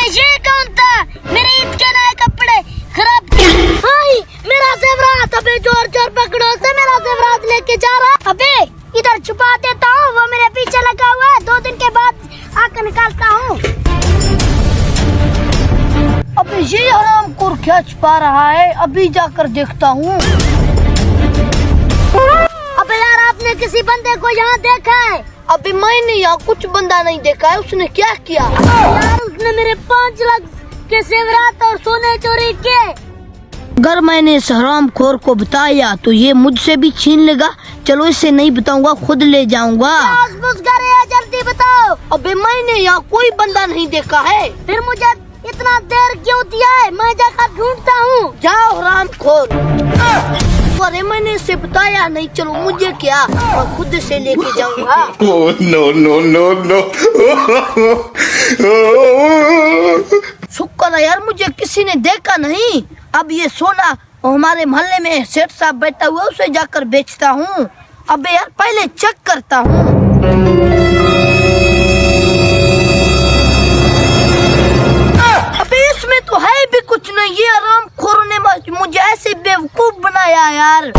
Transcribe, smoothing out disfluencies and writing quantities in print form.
अबे ये कौन था? मेरे ईद के नए कपड़े खराब किया। हाय मेरा जेवरात, अबे जोर जोर पकड़ो से मेरा जेवरात लेके जा रहा। अबे इधर छुपा देता हूँ, वो मेरे पीछे लगा हुआ है, 2 दिन के बाद आकर निकालता हूँ। अबे ये हरामखोर क्या छुपा रहा है, अभी जाकर देखता हूँ। अबे यार आपने किसी बंदे को यहाँ देखा है? अभी मैंने यहाँ कुछ बंदा नहीं देखा है, उसने क्या किया? यार उसने मेरे 5 लाख के जेवरात और सोने चोरी किए। अगर मैंने इस हरामखोर को बताया तो ये मुझसे भी छीन लेगा। चलो इसे नहीं बताऊंगा, खुद ले जाऊंगा। जल्दी बताओ। अबे मैंने यहाँ कोई बंदा नहीं देखा है। फिर मुझे इतना देर क्यों दिया है? मैं जाकर ढूंढता हूँ। जाओ हरामखोर। अरे मैंने इसे बताया नहीं, चलो मुझे क्या, मैं खुद से लेके जाऊंगा। Oh no no no no! शुक्र है यार मुझे किसी ने देखा नहीं। अब ये सोना हमारे मोहल्ले में सेठ साहब बैठा हुआ, उसे जाकर बेचता हूँ। अबे यार पहले चेक करता हूँ। अबे इसमें तो है भी कुछ नहीं। ये हरामखोर ने मुझे ऐसे बेवकूफ बनाया यार।